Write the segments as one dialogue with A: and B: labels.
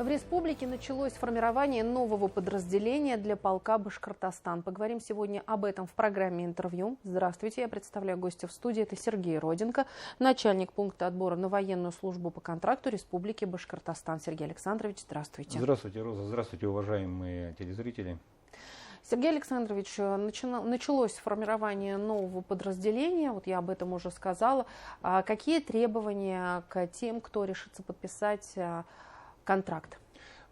A: В республике началось формирование нового подразделения для полка «Башкортостан». Поговорим сегодня об этом в программе «Интервью». Здравствуйте, я представляю гостя в студии. Это Сергей Роденко, начальник пункта отбора на военную службу по контракту Республики Башкортостан. Сергей Александрович, здравствуйте.
B: Здравствуйте, Роза. Здравствуйте, уважаемые телезрители.
A: Сергей Александрович, началось формирование нового подразделения, вот я об этом уже сказала. Какие требования к тем, кто решится подписать контракт?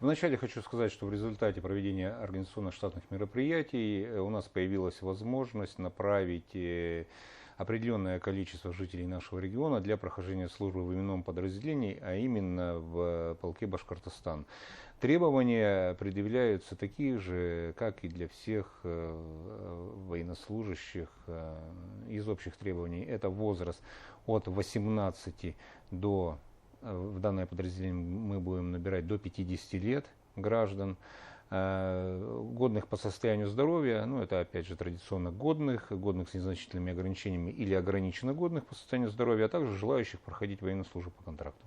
B: Вначале хочу сказать, что в результате проведения организационно-штатных мероприятий у нас появилась возможность направить определенное количество жителей нашего региона для прохождения службы в именном подразделении, а именно в полке «Башкортостан». Требования предъявляются такие же, как и для всех военнослужащих. Из общих требований это возраст от 18 до, в данное подразделение мы будем набирать до 50 лет граждан, годных по состоянию здоровья, ну это опять же традиционно годных с незначительными ограничениями или ограниченно годных по состоянию здоровья, а также желающих проходить военную службу по контракту.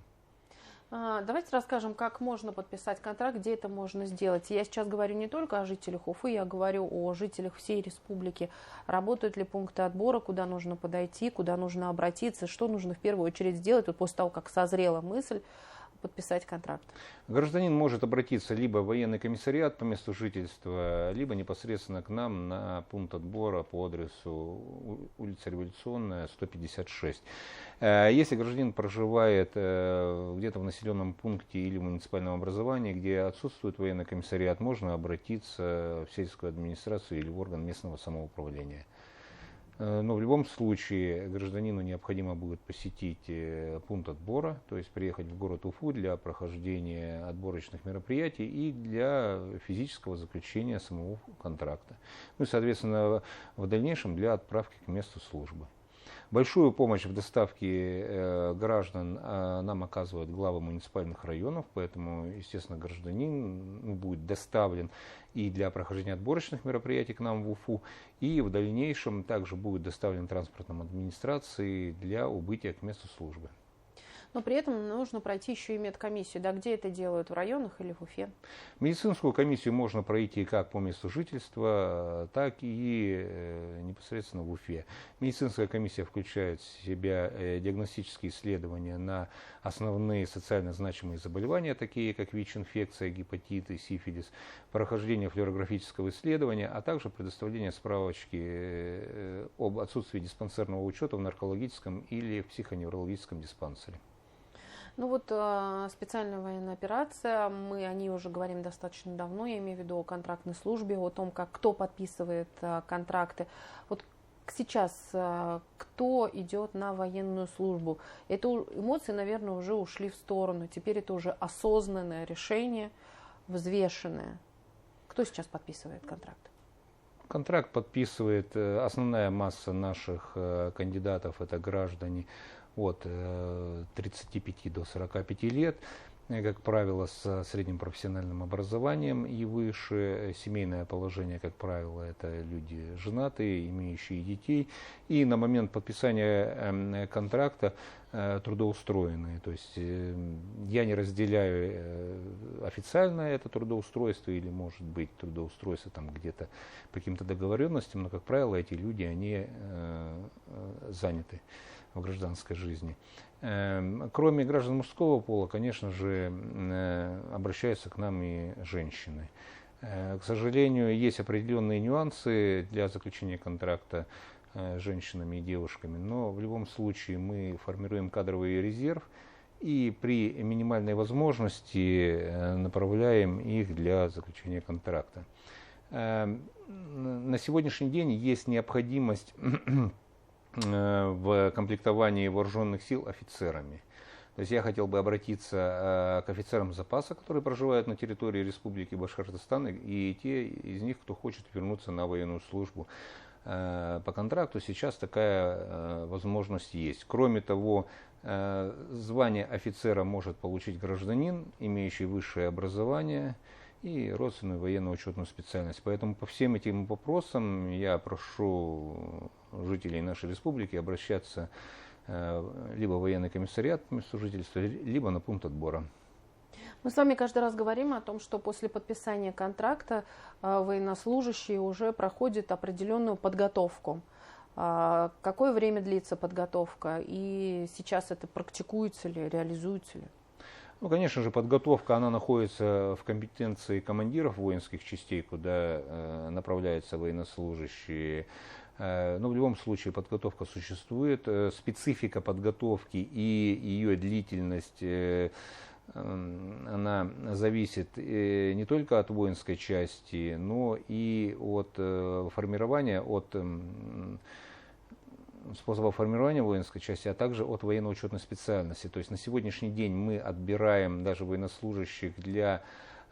A: Давайте расскажем, как можно подписать контракт, где это можно сделать. Я сейчас говорю не только о жителях Уфы, я говорю о жителях всей республики. Работают ли пункты отбора, куда нужно подойти, куда нужно обратиться, что нужно в первую очередь сделать вот после того, как созрела мысль подписать контракт?
B: Гражданин может обратиться либо в военный комиссариат по месту жительства, либо непосредственно к нам на пункт отбора по адресу улица Революционная, 156. Если гражданин проживает где-то в населенном пункте или в муниципальном образовании, где отсутствует военный комиссариат, можно обратиться в сельскую администрацию или в орган местного самоуправления. Но в любом случае гражданину необходимо будет посетить пункт отбора, то есть приехать в город Уфу для прохождения отборочных мероприятий и для физического заключения самого контракта. Ну и, соответственно, в дальнейшем для отправки к месту службы. Большую помощь в доставке граждан нам оказывают главы муниципальных районов, поэтому, естественно, гражданин будет доставлен и для прохождения отборочных мероприятий к нам в Уфу, и в дальнейшем также будет доставлен транспортом администрации для убытия к месту службы.
A: Но при этом нужно пройти еще и медкомиссию. Да, где это делают, в районах или в Уфе?
B: Медицинскую комиссию можно пройти как по месту жительства, так и непосредственно в Уфе. Медицинская комиссия включает в себя диагностические исследования на основные социально значимые заболевания, такие как ВИЧ-инфекция, гепатит и сифилис, прохождение флюорографического исследования, а также предоставление справочки об отсутствии диспансерного учета в наркологическом или в психоневрологическом диспансере.
A: Ну вот специальная военная операция, мы о ней уже говорим достаточно давно, я имею в виду о контрактной службе, о том, как кто подписывает контракты. Вот сейчас кто идет на военную службу? Это эмоции, наверное, уже ушли в сторону, теперь это уже осознанное решение, взвешенное. Кто сейчас подписывает контракт?
B: Контракт подписывает основная масса наших кандидатов, это граждане от 35 до 45 лет, как правило, с средним профессиональным образованием и выше. Семейное положение, как правило, это люди женатые, имеющие детей, и на момент подписания контракта трудоустроенные. То есть я не разделяю официально это трудоустройство или, может быть, трудоустройство там где-то по каким-то договоренностям, но, как правило, эти люди, они заняты в гражданской жизни. Кроме граждан мужского пола, конечно же, обращаются к нам и женщины. К сожалению, есть определенные нюансы для заключения контракта с женщинами и девушками, но в любом случае мы формируем кадровый резерв и при минимальной возможности направляем их для заключения контракта. На сегодняшний день есть необходимость в комплектовании вооруженных сил офицерами. То есть я хотел бы обратиться к офицерам запаса, которые проживают на территории Республики Башкортостан, и те из них, кто хочет вернуться на военную службу по контракту, сейчас такая возможность есть. Кроме того, звание офицера может получить гражданин, имеющий высшее образование и родственную военно-учетную специальность. Поэтому по всем этим вопросам я прошу жителей нашей республики обращаться либо в военный комиссариат по месту жительства, либо на пункт отбора.
A: Мы с вами каждый раз говорим о том, что после подписания контракта военнослужащий уже проходит определенную подготовку. Какое время длится подготовка и сейчас это практикуется ли, реализуется ли?
B: Ну, конечно же, подготовка, она находится в компетенции командиров воинских частей, куда направляются военнослужащие. Но в любом случае подготовка существует. Специфика подготовки и ее длительность, она зависит не только от воинской части, но и от формирования, от способа формирования воинской части, а также от военно-учетной специальности. То есть на сегодняшний день мы отбираем даже военнослужащих для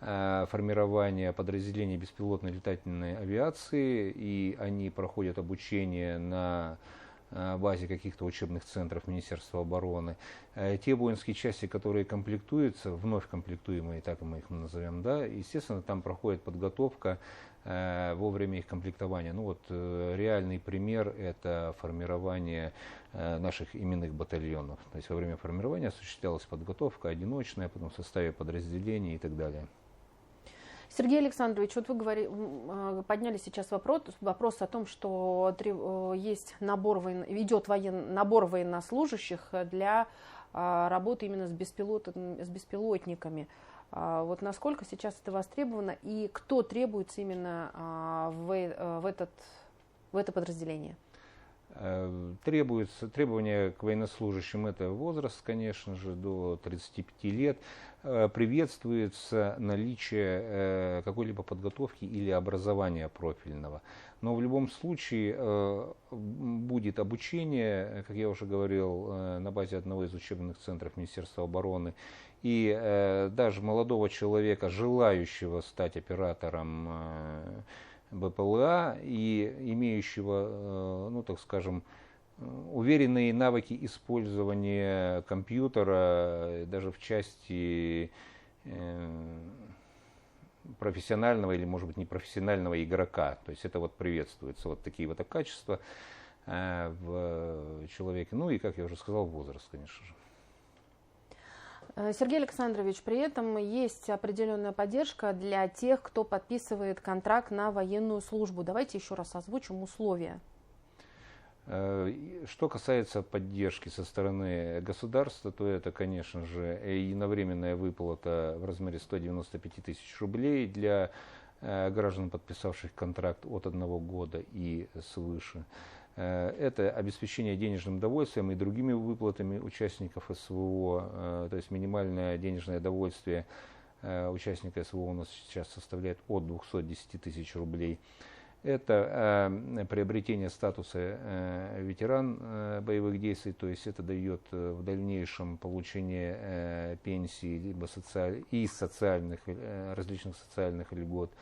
B: формирования подразделений беспилотной летательной авиации, и они проходят обучение на базе каких-то учебных центров Министерства обороны. Те воинские части, которые комплектуются, вновь комплектуемые, так мы их назовем, да, естественно, там проходит подготовка во время их комплектования. Ну вот реальный пример – это формирование наших именных батальонов. То есть во время формирования осуществлялась подготовка одиночная, потом в составе подразделений и так далее.
A: Сергей Александрович, вот вы подняли сейчас вопрос о том, что есть идет набор военнослужащих для работы именно с беспилотниками. Вот насколько сейчас это востребовано и кто требуется именно в это подразделение?
B: Требования к военнослужащим – это возраст, конечно же, до 35 лет. Приветствуется наличие какой-либо подготовки или образования профильного. Но в любом случае будет обучение, как я уже говорил, на базе одного из учебных центров Министерства обороны. И даже молодого человека, желающего стать оператором БПЛА и имеющего, ну так скажем, уверенные навыки использования компьютера даже в части профессионального или, может быть, непрофессионального игрока. То есть это вот приветствуется, вот такие вот качества в человеке. Ну и, как я уже сказал, возраст, конечно же.
A: Сергей Александрович, при этом есть определенная поддержка для тех, кто подписывает контракт на военную службу. Давайте еще раз озвучим условия.
B: Что касается поддержки со стороны государства, то это, конечно же, единовременная выплата в размере 195 тысяч рублей для граждан, подписавших контракт от 1 года и свыше. Это обеспечение денежным довольствием и другими выплатами участников СВО, то есть минимальное денежное довольствие участника СВО у нас сейчас составляет от 210 тысяч рублей. Это приобретение статуса ветеран боевых действий, то есть это дает в дальнейшем получение пенсии либо и различных социальных льгот.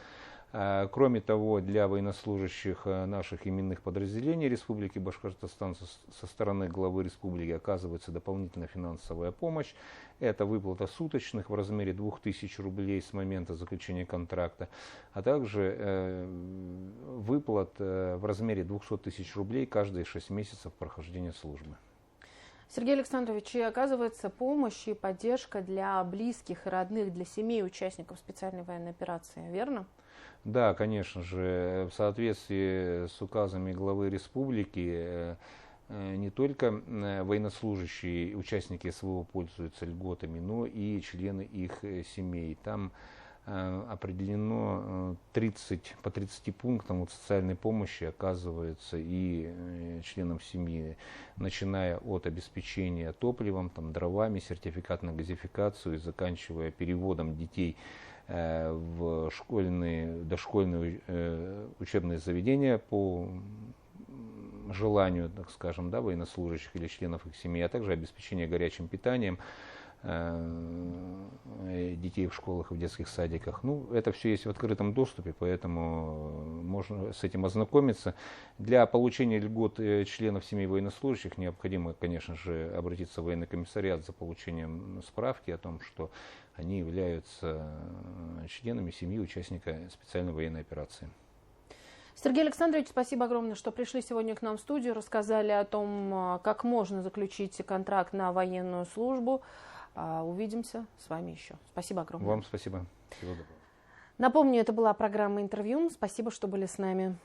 B: Кроме того, для военнослужащих наших именных подразделений Республики Башкортостан со стороны главы республики оказывается дополнительная финансовая помощь. Это выплата суточных в размере 2000 рублей с момента заключения контракта, а также выплат в размере 200 тысяч рублей каждые 6 месяцев прохождения службы.
A: Сергей Александрович, и оказывается помощь и поддержка для близких и родных, для семей участников специальной военной операции, верно?
B: Да, конечно же, в соответствии с указами главы республики не только военнослужащие, участники СВО пользуются льготами, но и члены их семей. Там определено по 30 пунктам вот социальной помощи оказывается и членам семьи, начиная от обеспечения топливом, там, дровами, сертификат на газификацию и заканчивая переводом детей в дошкольные учебные заведения по желанию, так скажем, да, военнослужащих или членов их семьи, а также обеспечение горячим питанием детей в школах и в детских садиках. Ну, это все есть в открытом доступе, поэтому можно с этим ознакомиться. Для получения льгот членов семей военнослужащих необходимо, конечно же, обратиться в военный комиссариат за получением справки о том, что они являются членами семьи участника специальной военной операции.
A: Сергей Александрович, спасибо огромное, что пришли сегодня к нам в студию, рассказали о том, как можно заключить контракт на военную службу. Увидимся с вами еще. Спасибо огромное.
B: Вам спасибо. Всего доброго.
A: Напомню, это была программа «Интервью». Спасибо, что были с нами.